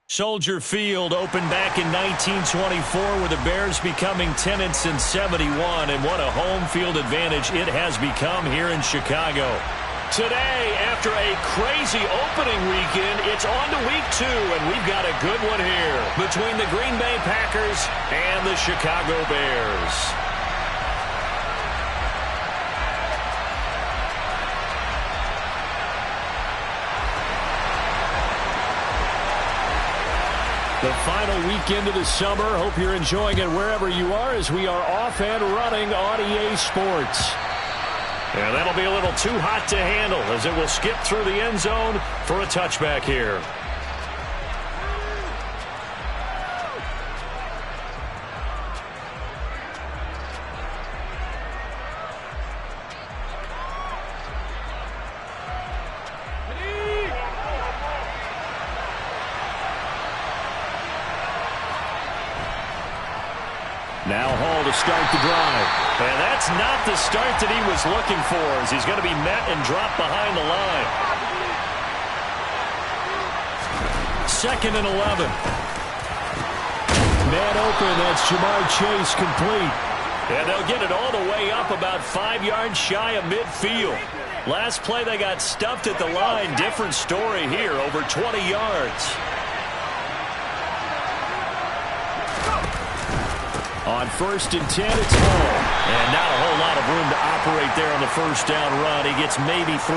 Soldier Field opened back in 1924 with the Bears becoming tenants in 71, and what a home field advantage it has become here in Chicago. Today, after a crazy opening weekend, it's on to week 2, and we've got a good one here between the Green Bay Packers and the Chicago Bears. The final weekend of the summer. Hope you're enjoying it wherever you are as we are off and running on EA Sports. And that'll be a little too hot to handle as it will skip through the end zone for a touchback here. Now Hall to start the drive. And that's not the start that he was looking for, as he's going to be met and dropped behind the line. 2nd and 11. Man open, that's Jamar Chase complete. And they'll get it all the way up about 5 yards shy of midfield. Last play they got stuffed at the line. Different story here, over 20 yards. On 1st and 10, it's Hall. And not a whole lot of room to operate there on the first down run. He gets maybe 3.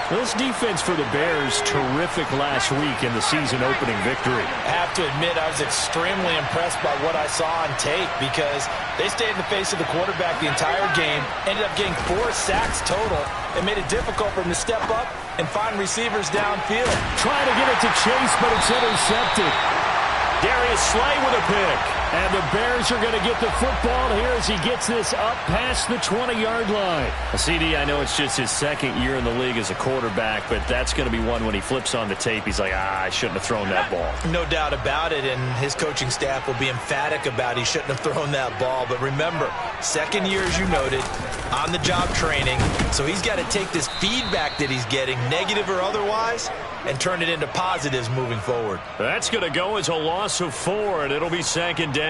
Well, this defense for the Bears, terrific last week in the season-opening victory. I have to admit, I was extremely impressed by what I saw on tape because they stayed in the face of the quarterback the entire game, ended up getting 4 sacks total, and made it difficult for him to step up and find receivers downfield. Trying to get it to Chase, but it's intercepted. Darius Slay with a pick. And the Bears are going to get the football here as he gets this up past the 20-yard line. CD, I know it's just his 2nd year in the league as a quarterback, but that's going to be one when he flips on the tape. He's like, I shouldn't have thrown that ball. No doubt about it, and his coaching staff will be emphatic about he shouldn't have thrown that ball. But remember, 2nd year, as you noted, on-the-job training. So he's got to take this feedback that he's getting, negative or otherwise, and turn it into positives moving forward. That's going to go as a loss of 4, and it'll be 2nd down.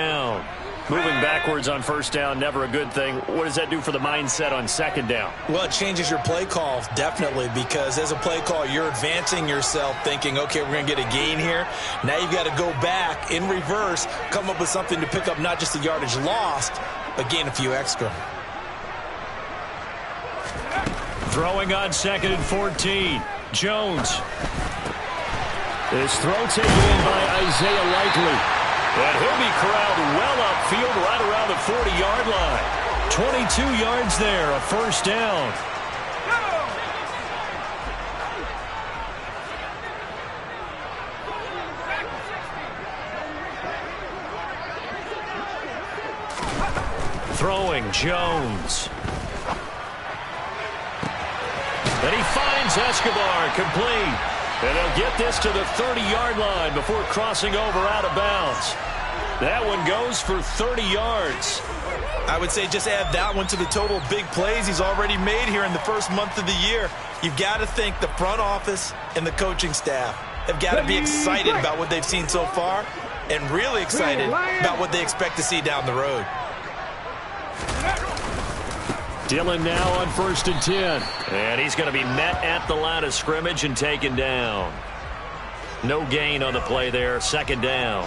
Moving backwards on 1st down, never a good thing. What does that do for the mindset on 2nd down? Well, it changes your play call, definitely, because as a play call, you're advancing yourself thinking, okay, we're going to get a gain here. Now you've got to go back in reverse, come up with something to pick up not just the yardage lost, but gain a few extra. Throwing on 2nd and 14. Jones. This throw taken in by Isaiah Likely. And he'll be corralled well upfield right around the 40-yard line. 22 yards there, a 1st down. Throwing Jones. And he finds Escobar complete. And they'll get this to the 30-yard line before crossing over out of bounds. That one goes for 30 yards. I would say just add that one to the total of big plays he's already made here in the first month of the year. You've got to think the front office and the coaching staff have got to be excited about what they've seen so far and really excited about what they expect to see down the road. Dillon now on 1st and 10. And he's going to be met at the line of scrimmage and taken down. No gain on the play there. 2nd down.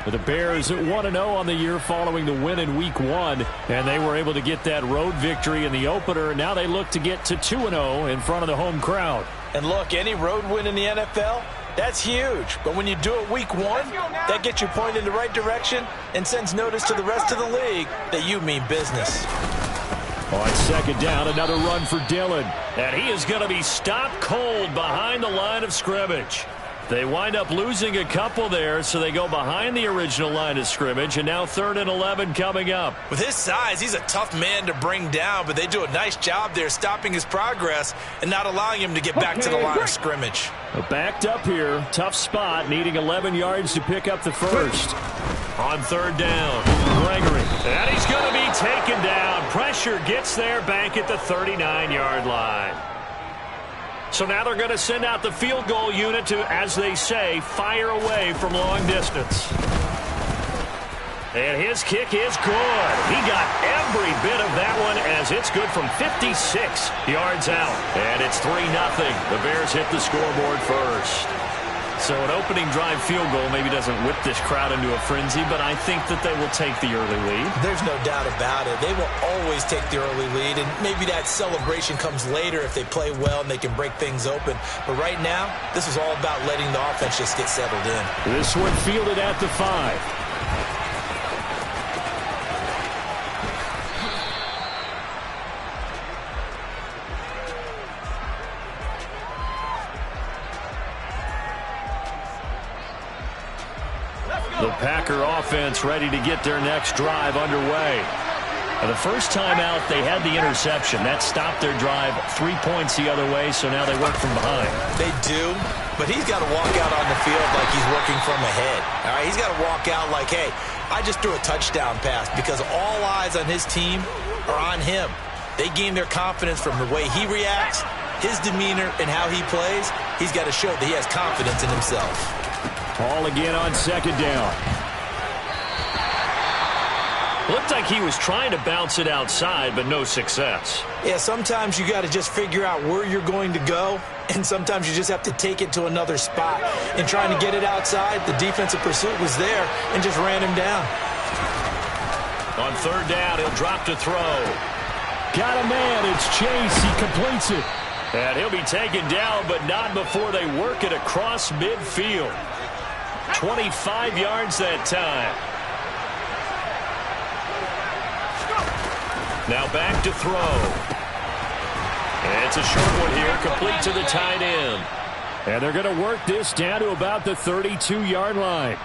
The Bears 1-0 on the year following the win in Week 1. And they were able to get that road victory in the opener. Now they look to get to 2-0 in front of the home crowd. And look, any road win in the NFL, that's huge. But when you do it Week 1, that gets you pointed in the right direction and sends notice to the rest of the league that you mean business. On 2nd down, another run for Dillon. And he is going to be stopped cold behind the line of scrimmage. They wind up losing a couple there, so they go behind the original line of scrimmage, and now 3rd and 11 coming up. With his size, he's a tough man to bring down, but they do a nice job there stopping his progress and not allowing him to get back to the line of scrimmage. Backed up here, tough spot, needing 11 yards to pick up the first. On 3rd down, Gregory. And he's going to be taken down. Pressure gets there back at the 39-yard line. So now they're going to send out the field goal unit to, as they say, fire away from long distance. And his kick is good. He got every bit of that one as it's good from 56 yards out. And it's 3-0. The Bears hit the scoreboard first. So an opening drive field goal maybe doesn't whip this crowd into a frenzy, but I think that they will take the early lead. There's no doubt about it. They will always take the early lead, and maybe that celebration comes later if they play well and they can break things open. But right now, this is all about letting the offense just get settled in. This one fielded at the 5. The Packer offense ready to get their next drive underway. And the first time out, they had the interception. That stopped their drive 3 points the other way, so now they work from behind. They do, but he's got to walk out on the field like he's working from ahead. All right, he's got to walk out like, hey, I just threw a touchdown pass, because all eyes on his team are on him. They gain their confidence from the way he reacts, his demeanor, and how he plays. He's got to show that he has confidence in himself. Ball again on second down. Looked like he was trying to bounce it outside, but no success. Yeah, sometimes you got to just figure out where you're going to go, and sometimes you just have to take it to another spot. And trying to get it outside, the defensive pursuit was there and just ran him down. On third down, he'll drop to throw. Got a man, it's Chase, he completes it. And he'll be taken down, but not before they work it across midfield. 25 yards that time. Now back to throw. And it's a short one here, complete to the tight end. And they're going to work this down to about the 32-yard line.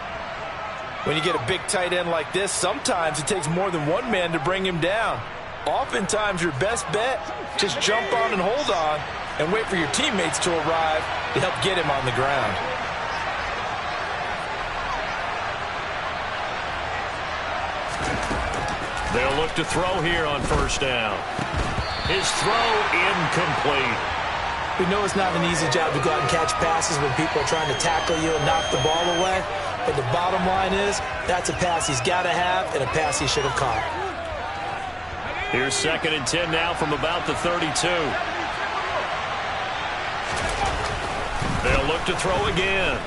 When you get a big tight end like this, sometimes it takes more than one man to bring him down. Oftentimes your best bet, just jump on and hold on and wait for your teammates to arrive to help get him on the ground. They'll look to throw here on first down. His throw incomplete. We know it's not an easy job to go out and catch passes when people are trying to tackle you and knock the ball away. But the bottom line is, that's a pass he's got to have and a pass he should have caught. Here's 2nd and 10 now from about the 32. They'll look to throw again.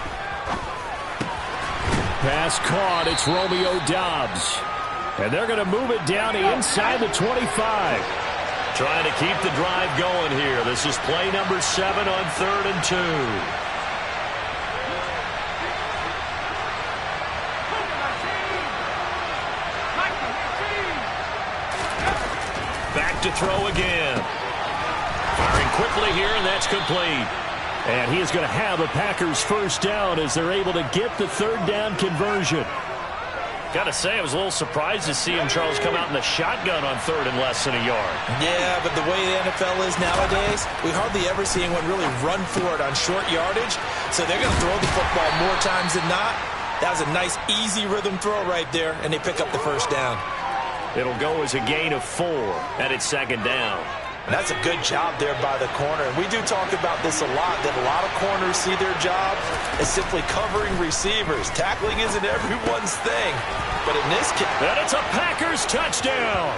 Pass caught. It's Romeo Doubs. And they're going to move it down to inside the 25. Trying to keep the drive going here. This is play number 7 on 3rd and 2. Back to throw again. Firing quickly here, and that's complete. And he is going to have a Packers first down as they're able to get the 3rd down conversion. Got to say, I was a little surprised to see him, Charles, come out in the shotgun on 3rd and less than a yard. Yeah, but the way the NFL is nowadays, we hardly ever see anyone really run for it on short yardage. So they're going to throw the football more times than not. That was a nice, easy rhythm throw right there, and they pick up the first down. It'll go as a gain of 4, and it's 2nd down. And that's a good job there by the corner. And we do talk about this a lot, that a lot of corners see their job as simply covering receivers. Tackling isn't everyone's thing. But in this case... And it's a Packers touchdown.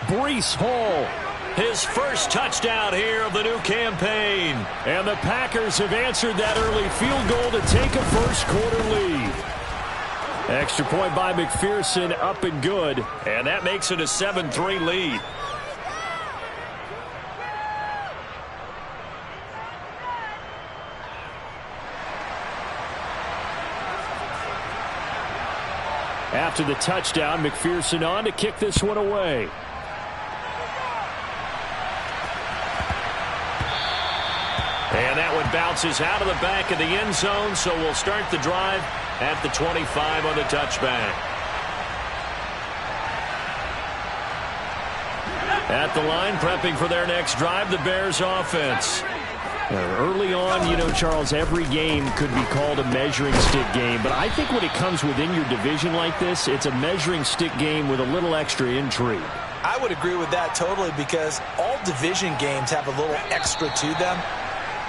Breece Hall, his first touchdown here of the new campaign. And the Packers have answered that early field goal to take a first-quarter lead. Extra point by McPherson, up and good. And that makes it a 7-3 lead. After the touchdown, McPherson on to kick this one away. And that one bounces out of the back of the end zone, so we'll start the drive at the 25 on the touchback. At the line, prepping for their next drive, the Bears offense. Early on, you know, Charles, every game could be called a measuring stick game. But I think when it comes within your division like this, it's a measuring stick game with a little extra intrigue. I would agree with that totally because all division games have a little extra to them.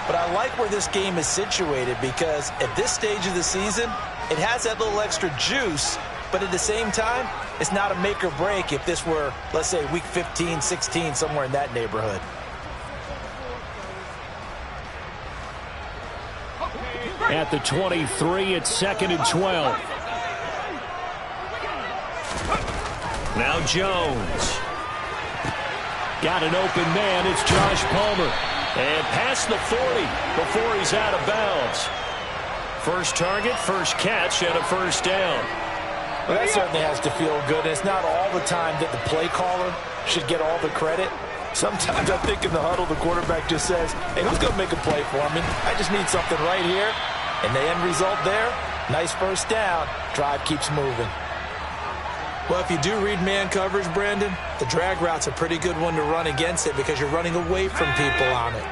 But I like where this game is situated because at this stage of the season, it has that little extra juice, but at the same time, it's not a make or break if this were, let's say, week 15, 16, somewhere in that neighborhood. At the 23, it's 2nd and 12. Now Jones. Got an open man. It's Josh Palmer. And past the 40 before he's out of bounds. First target, first catch, and a first down. Well, that certainly has to feel good. It's not all the time that the play caller should get all the credit. Sometimes I think in the huddle, the quarterback just says, hey, who's going to make a play for me? I just need something right here. And the end result there, nice first down. Drive keeps moving. Well, if you do read man coverage, Brandon, the drag route's a pretty good one to run against it because you're running away from people on it.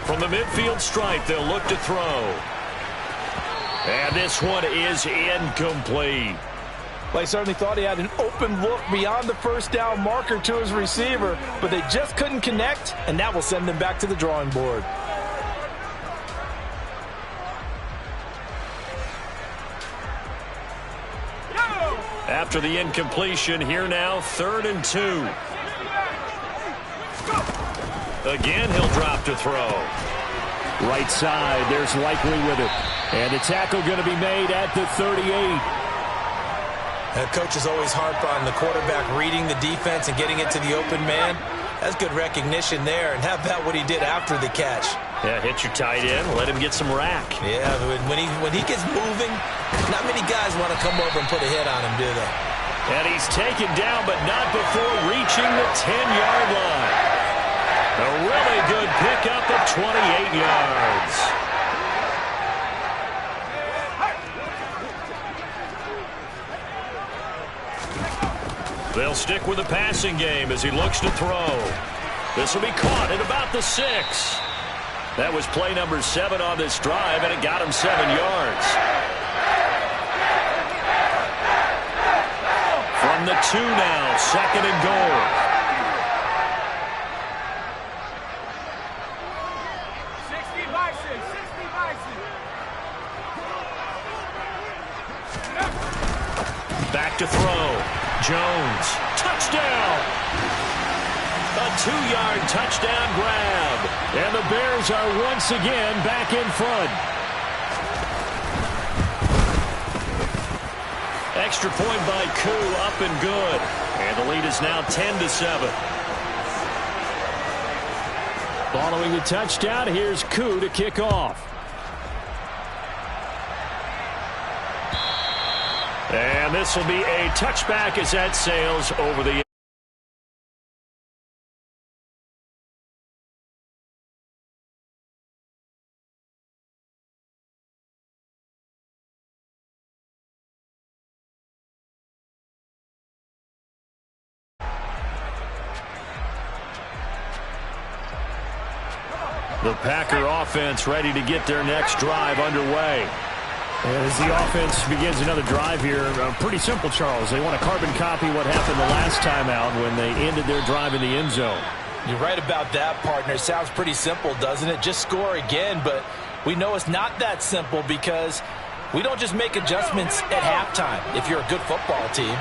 From the midfield stripe, they'll look to throw. And this one is incomplete. Well, he certainly thought he had an open look beyond the first down marker to his receiver, but they just couldn't connect, and that will send them back to the drawing board. After the incompletion, here now, 3rd and 2. Again, he'll drop to throw. Right side, there's Likely with it. And the tackle going to be made at the 38. Coaches always harp on the quarterback reading the defense and getting it to the open man. That's good recognition there. And how about what he did after the catch? Yeah, hit your tight end, let him get some rack. Yeah, when he gets moving, not many guys want to come over and put a hit on him, do they? And he's taken down, but not before reaching the 10-yard line. A really good pickup of 28 yards. They'll stick with the passing game as he looks to throw. This will be caught at about the 6. That was play number 7 on this drive, and it got him 7 yards. From the 2 now, 2nd and goal. Back to throw. Jones. Touchdown. A 2-yard touchdown grab. And the Bears are once again back in front. Extra point by Koo, up and good. And the lead is now 10-7. Following the touchdown, here's Koo to kick off. And this will be a touchback as that sails over the The Packer offense ready to get their next drive underway. As the offense begins another drive here, pretty simple, Charles. They want to carbon copy what happened the last time out when they ended their drive in the end zone. You're right about that, partner. It sounds pretty simple, doesn't it? Just score again, but we know it's not that simple because we don't just make adjustments at halftime if you're a good football team.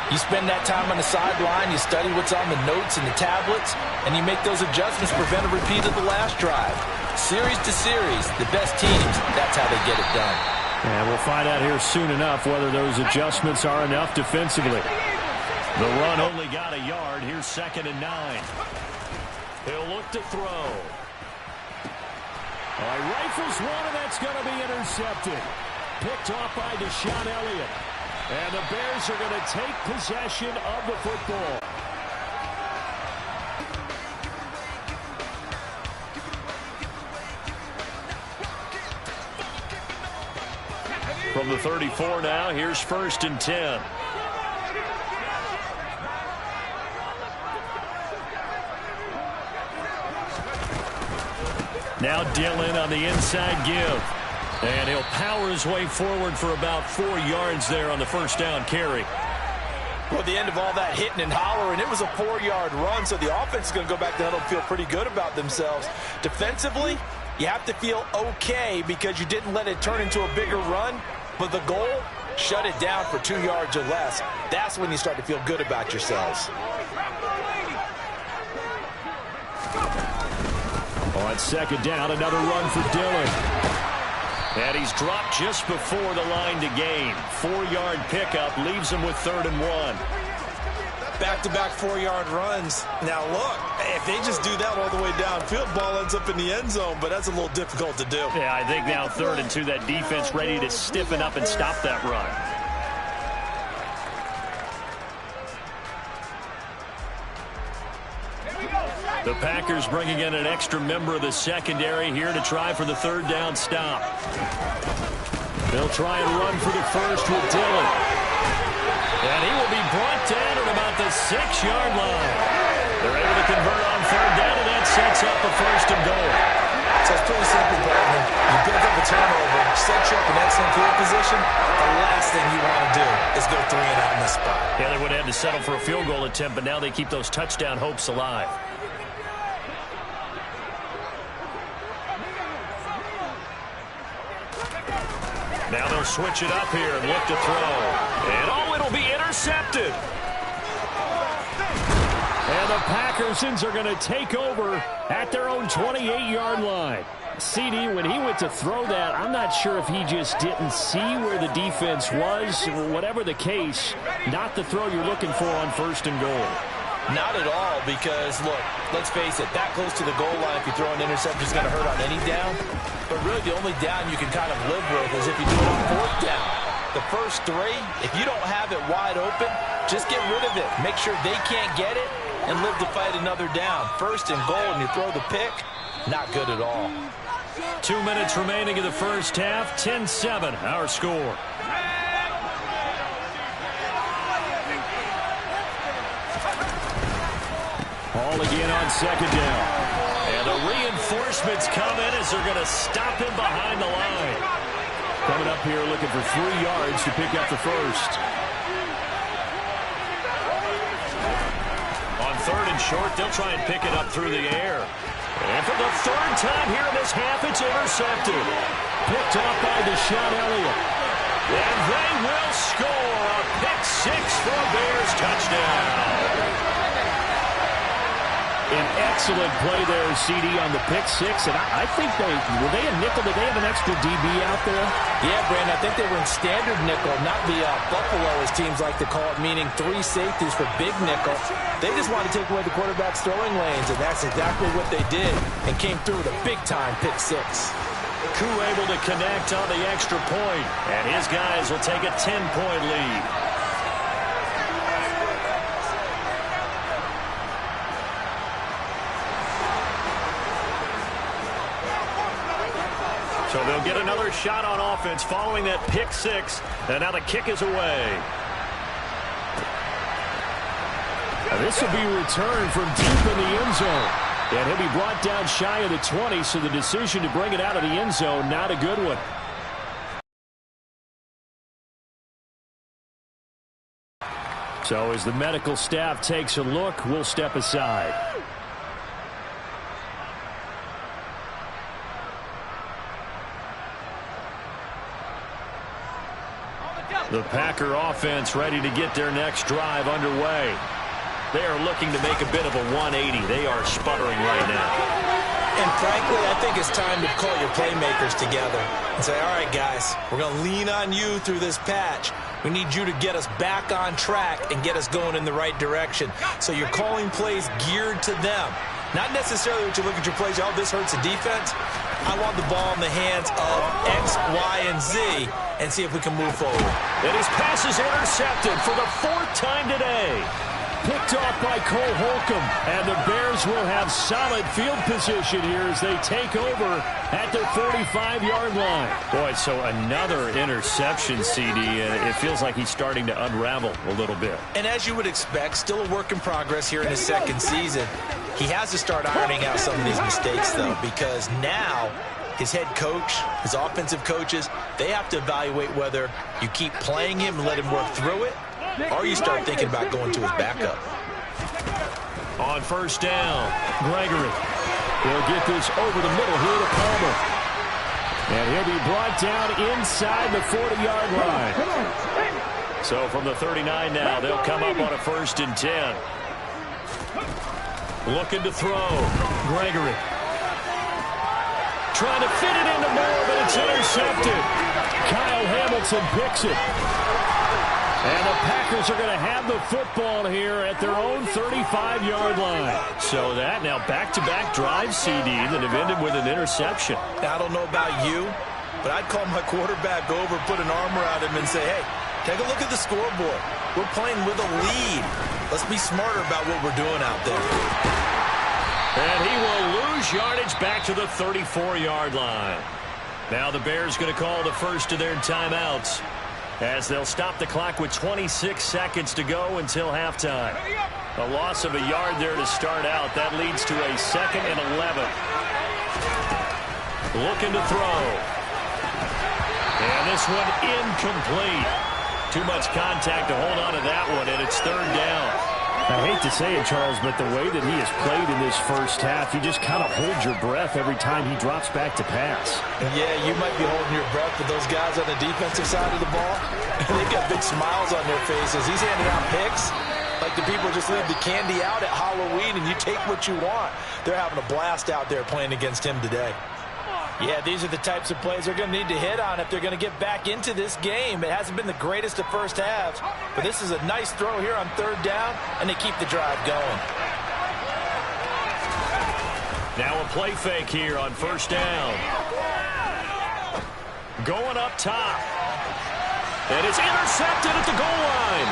You spend that time on the sideline, you study what's on the notes and the tablets, and you make those adjustments, prevent a repeat of the last drive. Series to series, the best teams, that's how they get it done. And we'll find out here soon enough whether those adjustments are enough defensively. The run only got a yard. Here's 2nd and 9. He'll look to throw. Rifles one, and that's going to be intercepted. Picked off by Deshaun Elliott. And the Bears are going to take possession of the football. From the 34 now, here's 1st and 10. Now Dillon on the inside give. And he'll power his way forward for about 4 yards there on the first down carry. Well, at the end of all that hitting and hollering, it was a 4-yard run, so the offense is going to go back to the huddle and feel pretty good about themselves. Defensively, you have to feel okay because you didn't let it turn into a bigger run, but the goal, shut it down for 2 yards or less. That's when you start to feel good about yourselves. On second down, another run for Dillon. And he's dropped just before the line to gain. 4-yard pickup leaves him with 3rd and 1. Back-to-back 4-yard runs. Now, look, if they just do that all the way downfield, ball ends up in the end zone, but that's a little difficult to do. Yeah, I think now 3rd and 2, that defense ready to stiffen up and stop that run. The Packers bringing in an extra member of the secondary here to try for the 3rd down stop. They'll try and run for the first with Dillon. And he will be brought down at about the 6-yard line. They're able to convert on 3rd down, and that sets up a 1st and goal. So it's pretty simple, partner. You build up a turnover, set you up in excellent field position. The last thing you want to do is go 3 and out in this spot. Yeah, they would have had to settle for a field goal attempt, but now they keep those touchdown hopes alive. Now they'll switch it up here and look to throw. And oh, it'll be intercepted. And the Packersons are going to take over at their own 28-yard line. CD, when he went to throw that, I'm not sure if he just didn't see where the defense was. Whatever the case, not the throw you're looking for on 1st and goal. Not at all, because, look, let's face it, that close to the goal line, if you throw an interception, is going to hurt on any down. But really, the only down you can kind of live with is if you do it on 4th down. The first 3, if you don't have it wide open, just get rid of it. Make sure they can't get it and live to fight another down. 1st and goal, and you throw the pick, not good at all. 2 minutes remaining in the first half, 10-7, our score. Ball again on 2nd down. And the reinforcements come in as they're going to stop him behind the line. Coming up here looking for 3 yards to pick up the first. On 3rd and short, they'll try and pick it up through the air. And for the 3rd time here in this half, it's intercepted. Picked off by Deshaun Elliott. And they will score a pick 6 for a Bears touchdown. An excellent play there, CD, on the pick 6. And I think were they a nickel? Did they have an extra DB out there? Yeah, Brandon, I think they were in standard nickel, not the Buffalo, as teams like to call it, meaning 3 safeties for big nickel. They just wanted to take away the quarterback's throwing lanes, and that's exactly what they did, and came through with a big-time pick 6. Koo able to connect on the extra point, and his guys will take a 10-point lead. So they'll get another shot on offense following that pick 6. And now the kick is away. And this will be returned from deep in the end zone. And he'll be brought down shy of the 20, so the decision to bring it out of the end zone, not a good one. So as the medical staff takes a look, we'll step aside. The Packer offense ready to get their next drive underway. They are looking to make a bit of a 180. They are sputtering right now. And frankly, I think it's time to call your playmakers together and say, all right, guys, we're going to lean on you through this patch. We need you to get us back on track and get us going in the right direction. So you're calling plays geared to them. Not necessarily what you look at your plays, oh, this hurts the defense. I want the ball in the hands of X, Y, and Z and see if we can move forward. And his pass is intercepted for the 4th time today. Picked off by Cole Holcomb, and the Bears will have solid field position here as they take over at their 45-yard line. Boy, so another interception, CD. It feels like he's starting to unravel a little bit. And as you would expect, still a work in progress here in his 2nd season. He has to start ironing out some of these mistakes, though, because now his head coach, his offensive coaches, they have to evaluate whether you keep playing him and let him work through it, or you start thinking about going to his backup. On first down, Gregory will get this over the middle here to Palmer. And he'll be brought down inside the 40-yard line. So from the 39 now, they'll come up on a 1st and 10. Looking to throw. Gregory. Trying to fit it into Moore, but it's intercepted. Kyle Hamilton picks it. And the Packers are going to have the football here at their own 35-yard line. So that now back-to-back drive, CD, that have ended with an interception. Now, I don't know about you, but I'd call my quarterback over, put an arm around him, and say, hey, take a look at the scoreboard. We're playing with a lead. Let's be smarter about what we're doing out there. And he will lose yardage back to the 34-yard line. Now the Bears going to call the first of their timeouts, as they'll stop the clock with 26 seconds to go until halftime. A loss of a yard there to start out. That leads to a 2nd and 11. Looking to throw. And this one incomplete. Too much contact to hold on to that one, and it's 3rd down. I hate to say it, Charles, but the way that he has played in this first half, you just kind of hold your breath every time he drops back to pass. Yeah, you might be holding your breath, but those guys on the defensive side of the ball, they've got big smiles on their faces. He's handing out picks like the people just leave the candy out at Halloween and you take what you want. They're having a blast out there playing against him today. Yeah, these are the types of plays they're going to need to hit on if they're going to get back into this game. It hasn't been the greatest of first halves, but this is a nice throw here on 3rd down, and they keep the drive going. Now a play fake here on 1st down. Going up top. And it's intercepted at the goal line.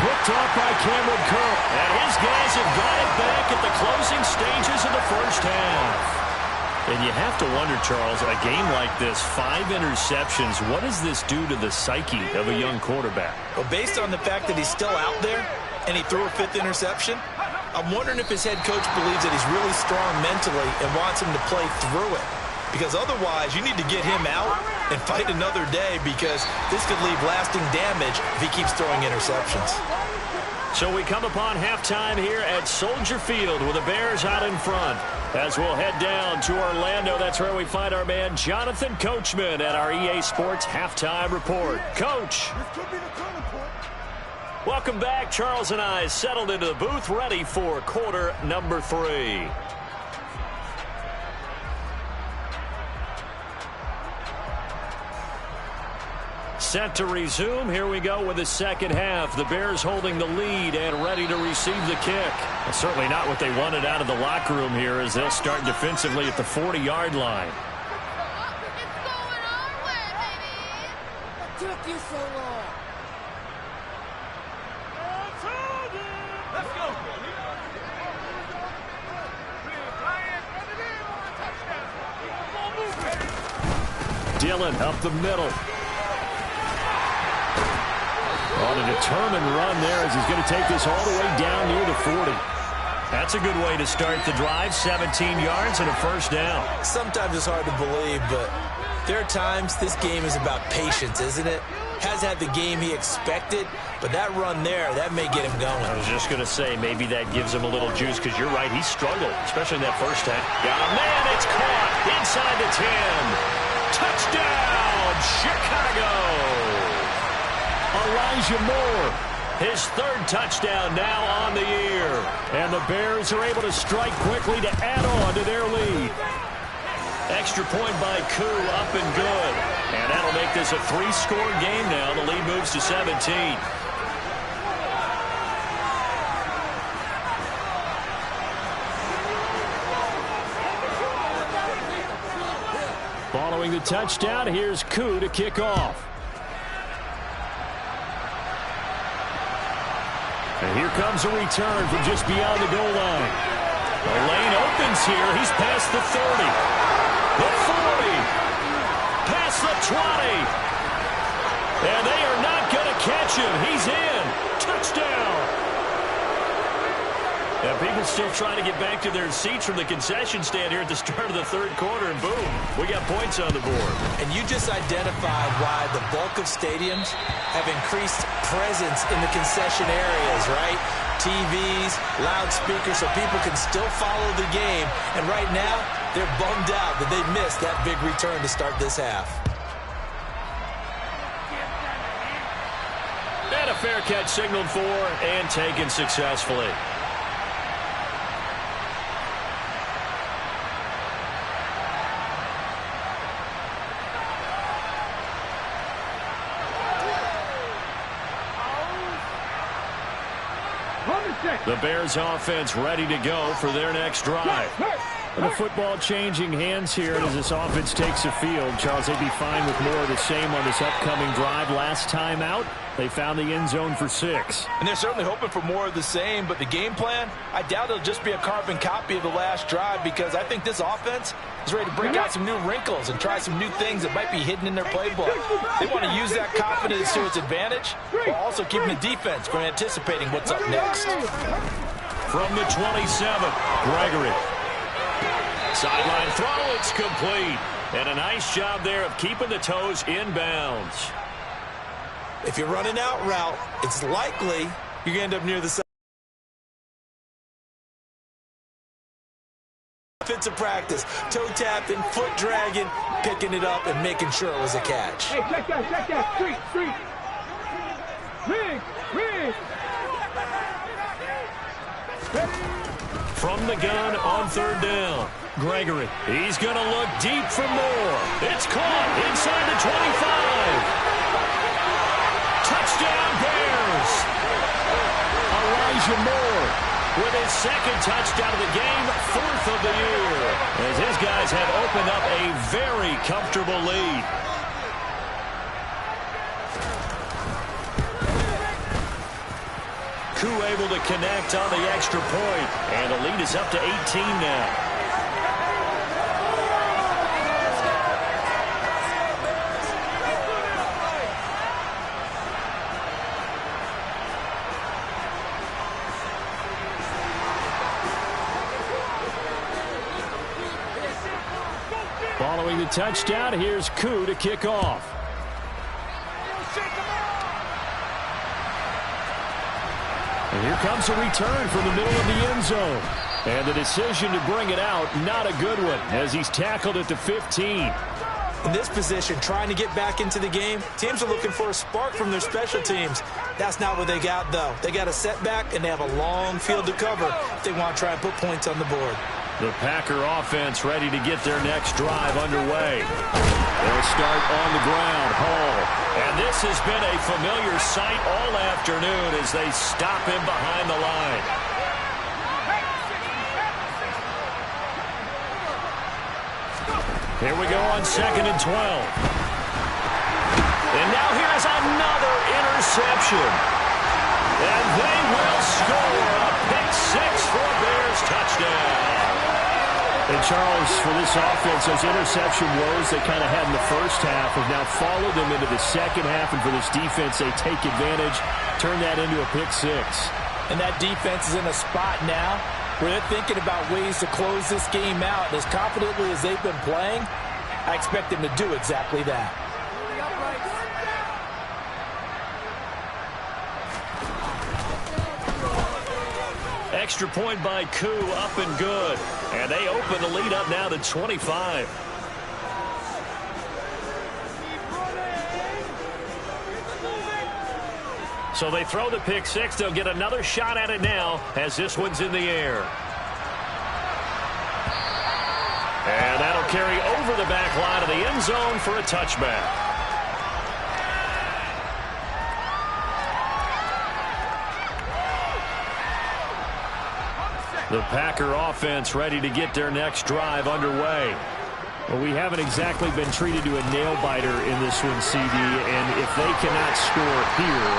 Picked off by Cameron Cook. And his guys have got it back at the closing stages of the first half. And you have to wonder, Charles, a game like this, 5 interceptions, what does this do to the psyche of a young quarterback? Well, based on the fact that he's still out there and he threw a 5th interception, I'm wondering if his head coach believes that he's really strong mentally and wants him to play through it. Because otherwise, you need to get him out and fight another day, because this could leave lasting damage if he keeps throwing interceptions. So we come upon halftime here at Soldier Field with the Bears out in front. As we'll head down to Orlando, that's where we find our man Jonathan Coachman at our EA Sports Halftime Report. Coach. Welcome back. Charles and I settled into the booth, ready for quarter number 3. Set to resume. Here we go with the second half. The Bears holding the lead and ready to receive the kick. Well, certainly not what they wanted out of the locker room here, as they'll start defensively at the 40-yard line. It's going our way, baby. What took you so long? Let's go. Dillon up the middle. On a determined run there, as he's going to take this all the way down near the 40. That's a good way to start the drive. 17 yards and a 1st down. Sometimes it's hard to believe, but there are times this game is about patience, isn't it? Has had the game he expected, but that run there, that may get him going. I was just going to say, maybe that gives him a little juice, because you're right, he struggled, especially in that first half. Got a man, it's caught inside the 10. Touchdown, Chicago! Elijah Moore, his 3rd touchdown now on the year. And the Bears are able to strike quickly to add on to their lead. Extra point by Koo, up and good. And that'll make this a 3-score game now. The lead moves to 17. Following the touchdown, here's Koo to kick off. And here comes a return from just beyond the goal line. The lane opens here. He's past the 30. The 40. Past the 20. And they are not going to catch him. He's in. Touchdown. And people still trying to get back to their seats from the concession stand here at the start of the third quarter, and boom, we got points on the board. And you just identified why the bulk of stadiums have increased presence in the concession areas, right? TVs, loudspeakers, so people can still follow the game. And right now, they're bummed out that they missed that big return to start this half. And a fair catch signaled for and taken successfully. The Bears offense ready to go for their next drive. And the football changing hands here as this offense takes the field. Charles, they'd be fine with more of the same on this upcoming drive. Last time out, they found the end zone for 6. And they're certainly hoping for more of the same, but the game plan, I doubt it'll just be a carbon copy of the last drive, because I think this offense is ready to break out some new wrinkles and try some new things that might be hidden in their playbook. They want to use that confidence to its advantage while also keeping the defense from anticipating what's up next. From the 27, Gregory. Sideline throw, it's complete. And a nice job there of keeping the toes in bounds. If you're running out route, it's likely you're going to end up near the side. Offensive practice, toe tapping, foot dragging, picking it up and making sure it was a catch. Hey, check that. Street. Rig. From the gun on third down, Gregory. He's going to look deep for more. It's caught inside the 25. Touchdown, Bears. Elijah Moore with his second touchdown of the game, 4th of the year, as his guys have opened up a very comfortable lead. Koo able to connect on the extra point, and the lead is up to 18 now. Following the touchdown, here's Koo to kick off. And here comes a return from the middle of the end zone. And the decision to bring it out, not a good one, as he's tackled at the 15. In this position, trying to get back into the game, teams are looking for a spark from their special teams. That's not what they got, though. They got a setback, and they have a long field to cover if they want to try and put points on the board. The Packer offense ready to get their next drive underway. They'll start on the ground, Hall. And this has been a familiar sight all afternoon as they stop him behind the line. Here we go on 2nd and 12. And now here's another interception. And they will score a pick 6 for a Bears touchdown. And Charles, for this offense, those interception woes they kind of had in the first half have now followed them into the second half. And for this defense, they take advantage, turn that into a pick 6. And that defense is in a spot now where they're thinking about ways to close this game out. As confidently as they've been playing, I expect them to do exactly that. Extra point by Koo, up and good. And they open the lead up now to 25. So they throw the pick 6. They'll get another shot at it now as this one's in the air. And that'll carry over the back line of the end zone for a touchback. The Packer offense ready to get their next drive underway. Well, we haven't exactly been treated to a nail-biter in this one, CD, and if they cannot score here,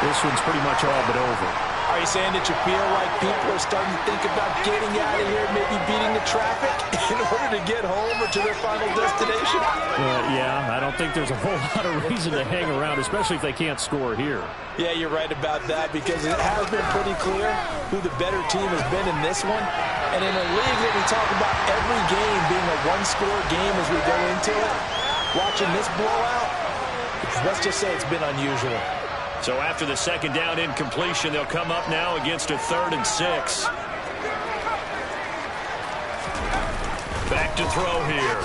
this one's pretty much all but over. Are you saying that you feel like people are starting to think about getting out of here, maybe beating the traffic in order to get home or to their final destination? Yeah, I don't think there's a whole lot of reason to hang around, especially if they can't score here. Yeah, you're right about that because it has been pretty clear who the better team has been in this one. And in a league that we talk about every game being a one-score game as we go into it, watching this blowout, let's just say it's been unusual. So after the second down incompletion, they'll come up now against a 3rd and 6. Back to throw here.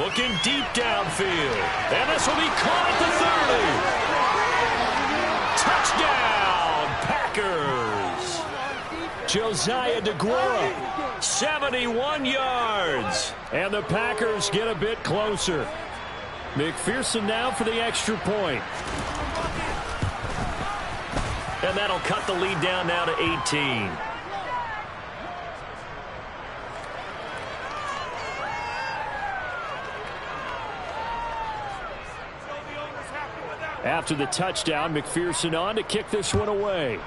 Looking deep downfield. And this will be caught at the 30. Touchdown, Packers. Josiah DeGuara, 71 yards. And the Packers get a bit closer. McPherson now for the extra point. And that'll cut the lead down now to 18. After the touchdown, McPherson on to kick this one away.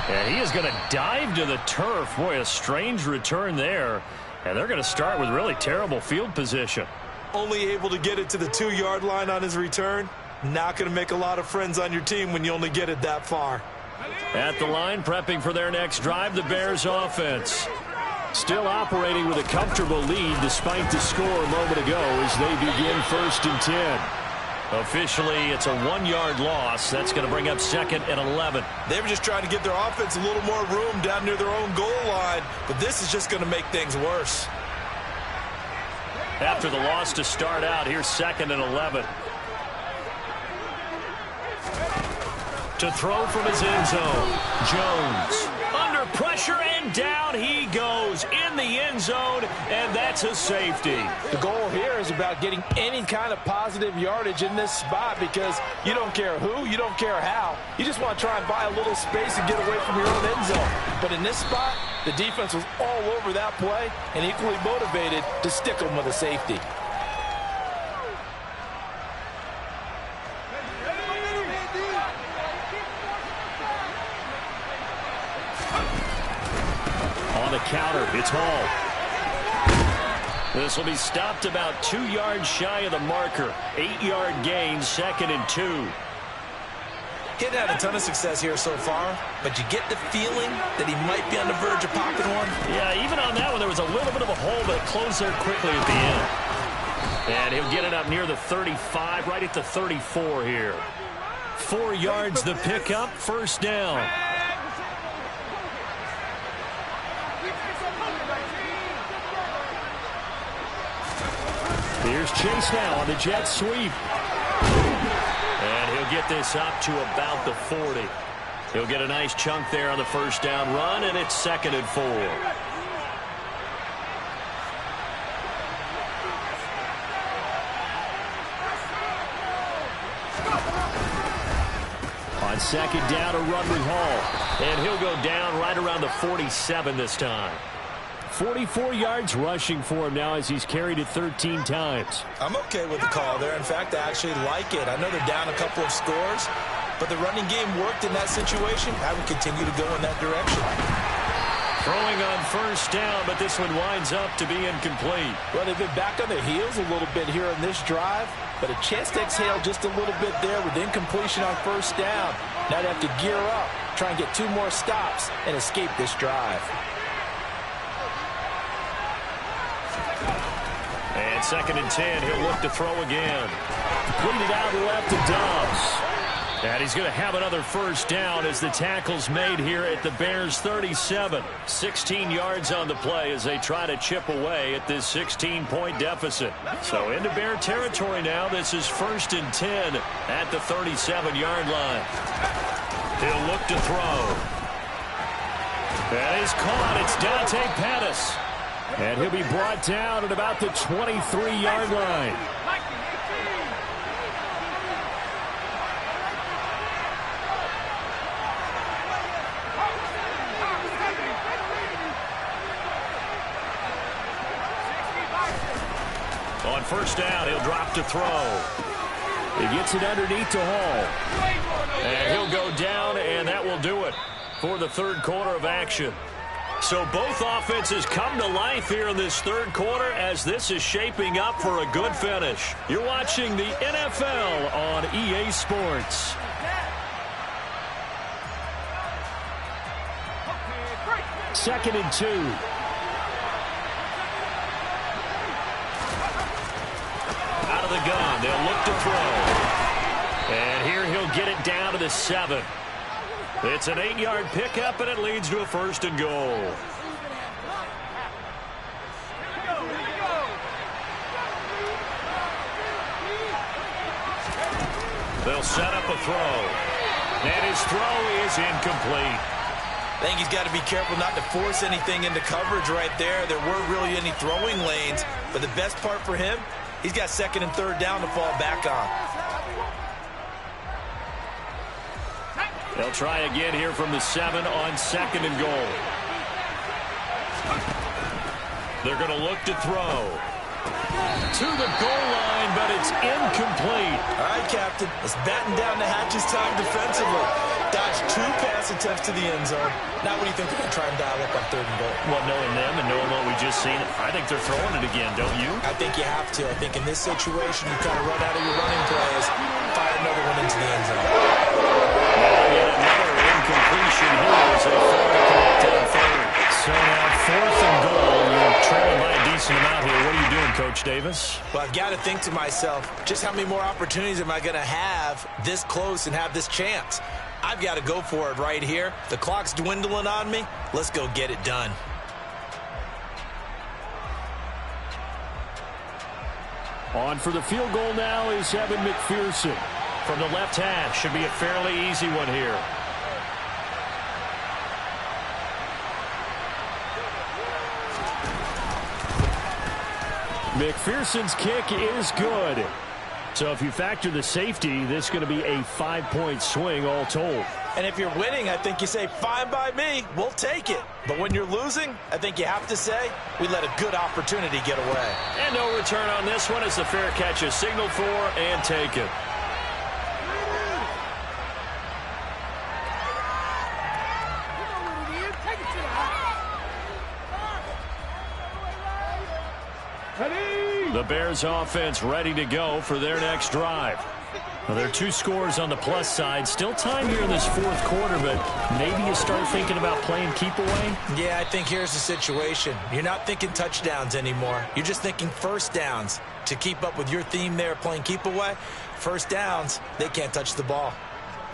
And he is going to dive to the turf. Boy, a strange return there. And they're going to start with really terrible field position. Only able to get it to the 2-yard line on his return. Not going to make a lot of friends on your team when you only get it that far. At the line, prepping for their next drive, the Bears offense. Still operating with a comfortable lead despite the score a moment ago as they begin 1st and 10. Officially, it's a 1-yard loss. That's going to bring up 2nd and 11. They were just trying to give their offense a little more room down near their own goal line, but this is just going to make things worse. After the loss to start out, here's 2nd and 11. To throw from his end zone, Jones. Under pressure, and down he goes in the end zone, and that's a safety. The goal here is about getting any kind of positive yardage in this spot because you don't care who, you don't care how. You just want to try and buy a little space and get away from your own end zone. But in this spot, the defense was all over that play and equally motivated to stick them with a safety. On the counter, it's Hall. This will be stopped about 2 yards shy of the marker. 8-yard gain, 2nd and 2. He hadn't had a ton of success here so far, but you get the feeling that he might be on the verge of popping one. Yeah, even on that one, there was a little bit of a hole, but it closed there quickly at the end. And he'll get it up near the 35, right at the 34 here. 4 yards the pickup, 1st down. Here's Chase now on the jet sweep. And he'll get this up to about the 40. He'll get a nice chunk there on the 1st down run, and it's 2nd and 4. On 2nd down, a run with Hall. And he'll go down right around the 47 this time. 44 yards rushing for him now as he's carried it 13 times. I'm okay with the call there. In fact, I actually like it. I know they're down a couple of scores, but the running game worked in that situation. I would continue to go in that direction. Throwing on 1st down, but this one winds up to be incomplete. Well, they've been back on their heels a little bit here in this drive, but a chance to exhale just a little bit there with incompletion on 1st down. Now they have to gear up, try and get 2 more stops, and escape this drive. And 2nd and 10, he'll look to throw again. Completed out left to Dobbs. And he's going to have another 1st down as the tackle's made here at the Bears 37. 16 yards on the play as they try to chip away at this 16-point deficit. So into Bear territory now. This is 1st and 10 at the 37-yard line. He'll look to throw. That is caught. It's Dante Pettis. And he'll be brought down at about the 23-yard line. On 1st down, he'll drop to throw. He gets it underneath to Hall. And he'll go down, and that will do it for the third quarter of action. So both offenses come to life here in this third quarter as this is shaping up for a good finish. You're watching the NFL on EA Sports. Second and 2. Out of the gun, they'll look to throw. And here he'll get it down to the 7. It's an 8-yard pickup, and it leads to a first and goal. They'll set up a throw. And his throw is incomplete. I think he's got to be careful not to force anything into coverage right there. There weren't really any throwing lanes. But the best part for him, he's got second and third down to fall back on. They'll try again here from the 7 on second and goal. They're going to look to throw. To the goal line, but it's incomplete. All right, Captain. Let's batten down the hatches time defensively. Dodge 2 pass attempts to the end zone. Now what do you think they're going to try and dial up on third and goal? Well, knowing them and knowing what we just seen, I think they're throwing it again, don't you? I think you have to. I think in this situation, you kind of run out of your running plays, fire another one into the end zone. Yet another incompletion here as they fail to connect on third. So now fourth and goal. You're trailing by a decent amount here. What are you doing, Coach Davis? Well, I've got to think to myself, just how many more opportunities am I going to have this close and have this chance? I've got to go for it right here. The clock's dwindling on me. Let's go get it done. On for the field goal now is Evan McPherson. From the left hash, should be a fairly easy one here. McPherson's kick is good. So if you factor the safety, this is going to be a 5-point swing all told. And if you're winning, I think you say, fine by me, we'll take it. But when you're losing, I think you have to say, we let a good opportunity get away. And no return on this one as the fair catch is signaled for and taken. The Bears offense ready to go for their next drive. Well, there are 2 scores on the plus side. Still time here in this fourth quarter, but maybe you start thinking about playing keep away? Yeah, I think here's the situation. You're not thinking touchdowns anymore. You're just thinking first downs. To keep up with your theme there, playing keep away, first downs, they can't touch the ball.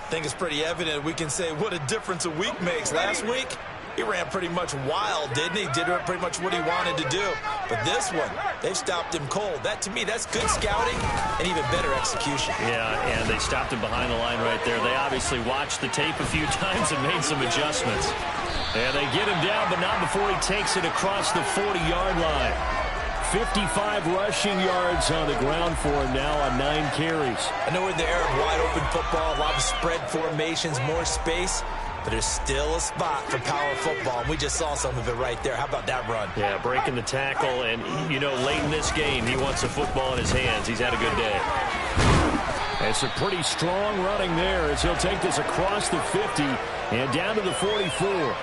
I think it's pretty evident. We can say what a difference a week makes. Last week, he ran pretty much wild, didn't he? Did pretty much what he wanted to do. But this one, they've stopped him cold. That, to me, that's good scouting and even better execution. Yeah, and they stopped him behind the line right there. They obviously watched the tape a few times and made some adjustments. And they get him down, but not before he takes it across the 40-yard line. 55 rushing yards on the ground for him now on 9 carries. I know we're in the era of wide-open football, a lot of spread formations, more space. But there's still a spot for power football, and we just saw some of it right there. How about that run? Yeah, breaking the tackle, and, you know, late in this game, he wants the football in his hands. He's had a good day. It's a pretty strong running there as he'll take this across the 50 and down to the 44.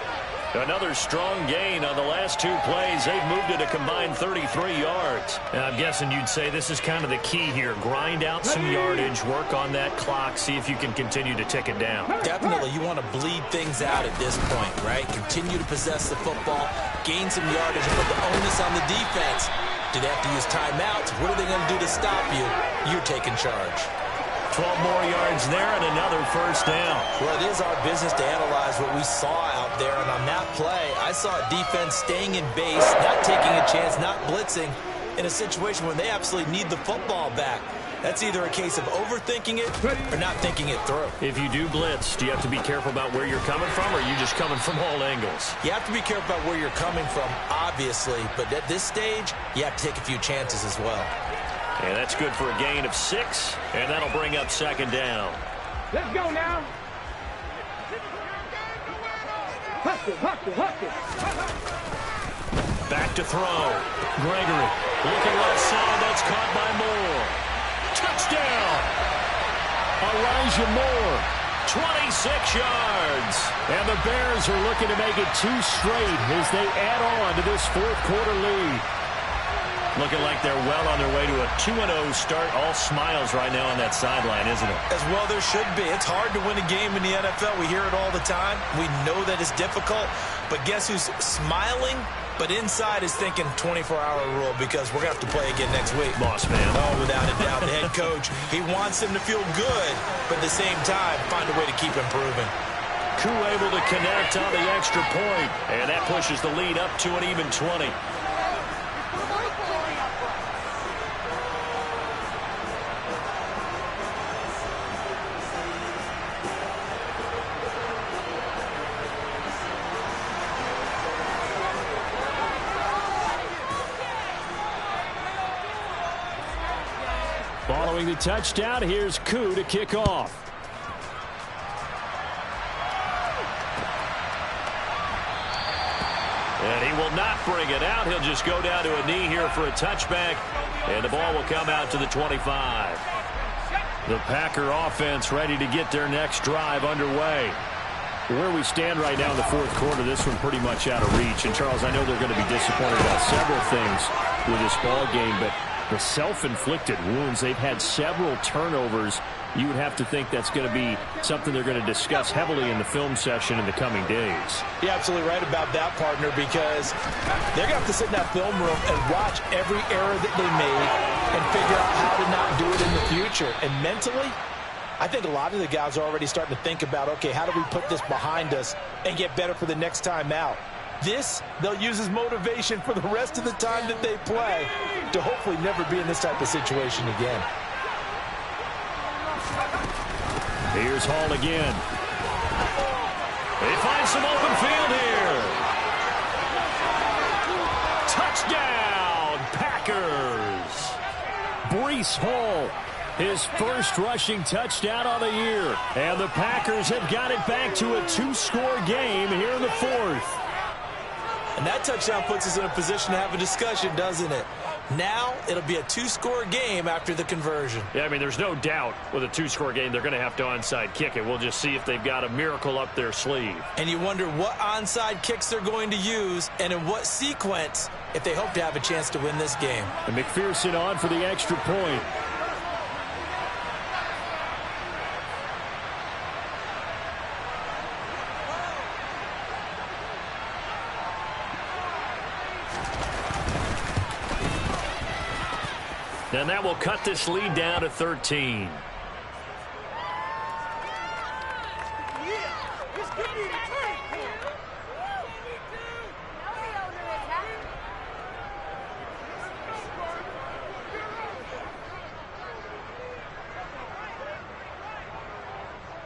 Another strong gain on the last 2 plays. They've moved it a combined 33 yards. And I'm guessing you'd say this is kind of the key here. Grind out some yardage, work on that clock, see if you can continue to tick it down. Definitely, you want to bleed things out at this point, right? Continue to possess the football, gain some yardage, and put the onus on the defense. Do they have to use timeouts? What are they going to do to stop you? You're taking charge. 12 more yards there and another first down. Well, it is our business to analyze what we saw out there. And on that play, I saw a defense staying in base, not taking a chance, not blitzing in a situation where they absolutely need the football back. That's either a case of overthinking it or not thinking it through. If you do blitz, do you have to be careful about where you're coming from, or are you just coming from all angles? You have to be careful about where you're coming from, obviously. But at this stage, you have to take a few chances as well. And that's good for a gain of 6, and that'll bring up second down. Let's go now. Hustle, hustle, hustle. Back to throw. Gregory looking left side. That's caught by Moore. Touchdown. Elijah Moore. 26 yards. And the Bears are looking to make it 2 straight as they add on to this fourth quarter lead. Looking like they're well on their way to a 2-0 start. All smiles right now on that sideline, isn't it? As well there should be. It's hard to win a game in the NFL. We hear it all the time. We know that it's difficult. But guess who's smiling? But inside is thinking 24-hour rule because we're going to have to play again next week. Boss man. Oh, without a doubt. The head coach, he wants them to feel good, but at the same time, find a way to keep improving. Koo able to connect on the extra point, and that pushes the lead up to an even 20. Following the touchdown, here's Koo to kick off. And he will not bring it out. He'll just go down to a knee here for a touchback, and the ball will come out to the 25. The Packer offense ready to get their next drive underway. Where we stand right now in the fourth quarter, this one pretty much out of reach. And, Charles, I know they're going to be disappointed about several things with this ball game, but the self-inflicted wounds, they've had several turnovers. You would have to think that's going to be something they're going to discuss heavily in the film session in the coming days. You're absolutely right about that, partner, because they're going to have to sit in that film room and watch every error that they made and figure out how to not do it in the future. And mentally, I think a lot of the guys are already starting to think about, okay, how do we put this behind us and get better for the next time out? This, they'll use as motivation for the rest of the time that they play to hopefully never be in this type of situation again. Here's Hall again. They find some open field here. Touchdown, Packers. Breece Hall, his first rushing touchdown of the year. And the Packers have got it back to a 2-score game here in the fourth. And that touchdown puts us in a position to have a discussion, doesn't it? Now it'll be a 2-score game after the conversion. Yeah, I mean, there's no doubt with a 2-score game they're going to have to onside kick it. We'll just see if they've got a miracle up their sleeve. And you wonder what onside kicks they're going to use and in what sequence if they hope to have a chance to win this game. And McPherson on for the extra point. And that will cut this lead down to 13.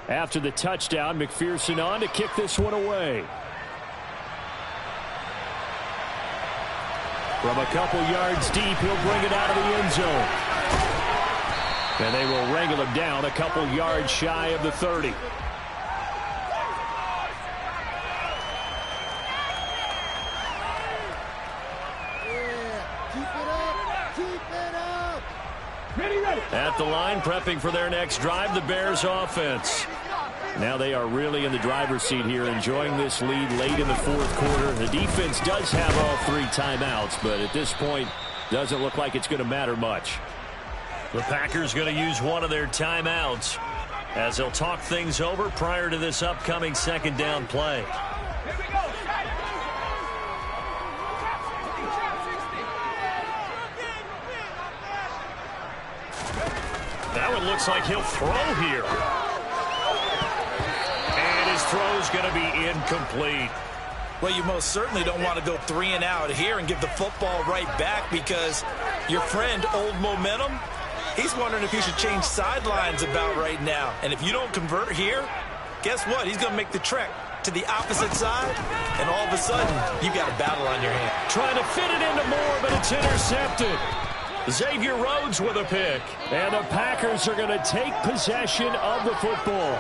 After the touchdown, McPherson on to kick this one away. From a couple yards deep, he'll bring it out of the end zone. And they will wrangle him down a couple yards shy of the 30. At the line, prepping for their next drive, the Bears offense. Now they are really in the driver's seat here, enjoying this lead late in the fourth quarter. The defense does have all 3 timeouts, but at this point, doesn't look like it's going to matter much. The Packers going to use one of their timeouts as they'll talk things over prior to this upcoming second down play. That one looks like he'll throw here. And his throw's going to be incomplete. Well, you most certainly don't want to go 3 and out here and give the football right back because your friend, Old Momentum, he's wondering if he should change sidelines about right now. And if you don't convert here, guess what? He's going to make the trek to the opposite side, and all of a sudden, you got a battle on your hands. Trying to fit it into Moore, but it's intercepted. Xavier Rhodes with a pick. And the Packers are going to take possession of the football.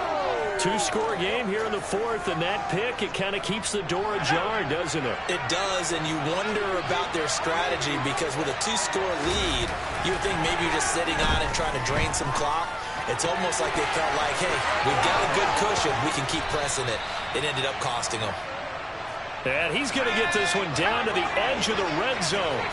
2-score game here in the fourth, and that pick, it kind of keeps the door ajar, doesn't it? It does, and you wonder about their strategy because with a 2-score lead, you would think maybe you're just sitting on and trying to drain some clock. It's almost like they felt like, hey, we've got a good cushion. We can keep pressing it. It ended up costing them. And he's going to get this one down to the edge of the red zone.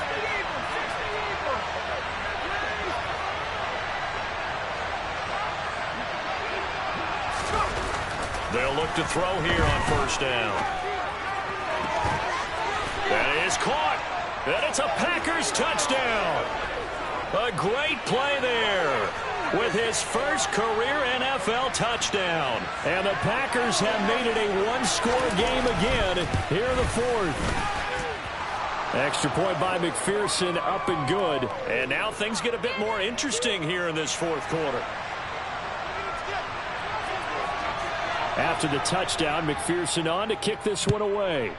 They'll look to throw here on first down. That is caught. And it's a Packers touchdown. A great play there with his first career NFL touchdown. And the Packers have made it a one-score game again here in the fourth. Extra point by McPherson, up and good. And now things get a bit more interesting here in this fourth quarter. After the touchdown, McPherson on to kick this one away.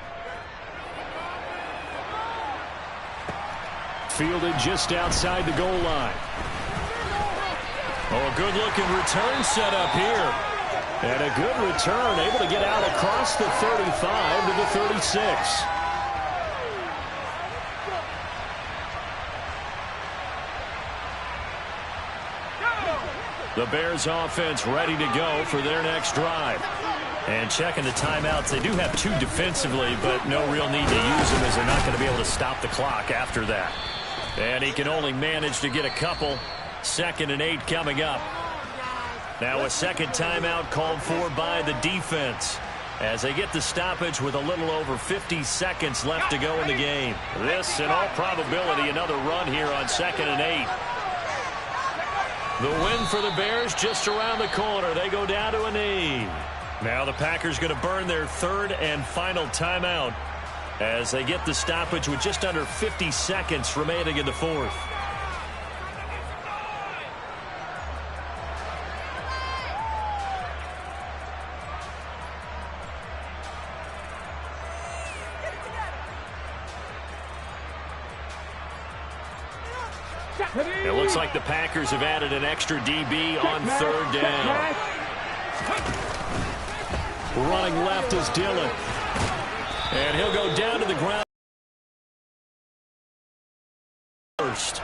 Fielded just outside the goal line. Oh, a good-looking return set up here. And a good return, able to get out across the 35 to the 36. The Bears offense ready to go for their next drive. And checking the timeouts, they do have two defensively, but no real need to use them as they're not going to be able to stop the clock after that. And he can only manage to get a couple. 2nd and 8 coming up. Now a second timeout called for by the defense as they get the stoppage with a little over 50 seconds left to go in the game. This, in all probability, another run here on 2nd and 8. The win for the Bears just around the corner. They go down to a knee. Now the Packers going to burn their third and final timeout as they get the stoppage with just under 50 seconds remaining in the fourth. It looks like the Packers have added an extra DB on third down. Running left is Dillon. And he'll go down to the ground first.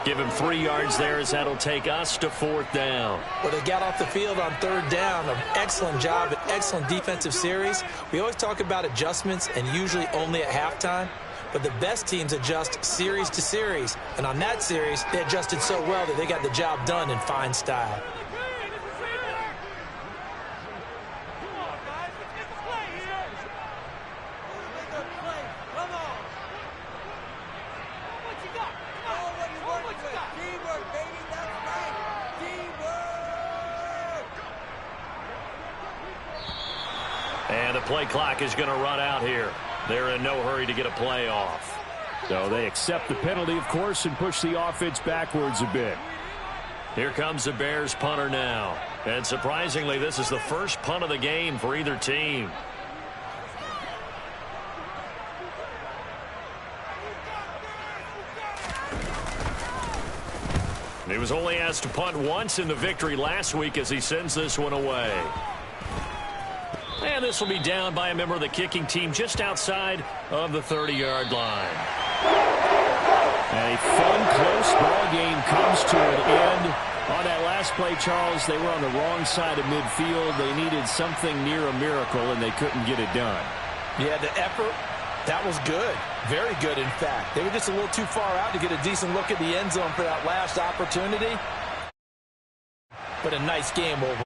Give him 3 yards there as that'll take us to 4th down. Well, they got off the field on third down. An excellent job, an excellent defensive series. We always talk about adjustments and usually only at halftime. But the best teams adjust series to series. And on that series, they adjusted so well that they got the job done in fine style. And the play clock is going to run out here. They're in no hurry to get a play off. So they accept the penalty, of course, and push the offense backwards a bit. Here comes the Bears punter now. And surprisingly, this is the first punt of the game for either team. He was only asked to punt once in the victory last week as he sends this one away. And this will be down by a member of the kicking team just outside of the 30-yard line. And a fun, close ball game comes to an end. On that last play, Charles, they were on the wrong side of midfield. They needed something near a miracle, and they couldn't get it done. Yeah, the effort, that was good. Very good, in fact. They were just a little too far out to get a decent look at the end zone for that last opportunity. But a nice game over.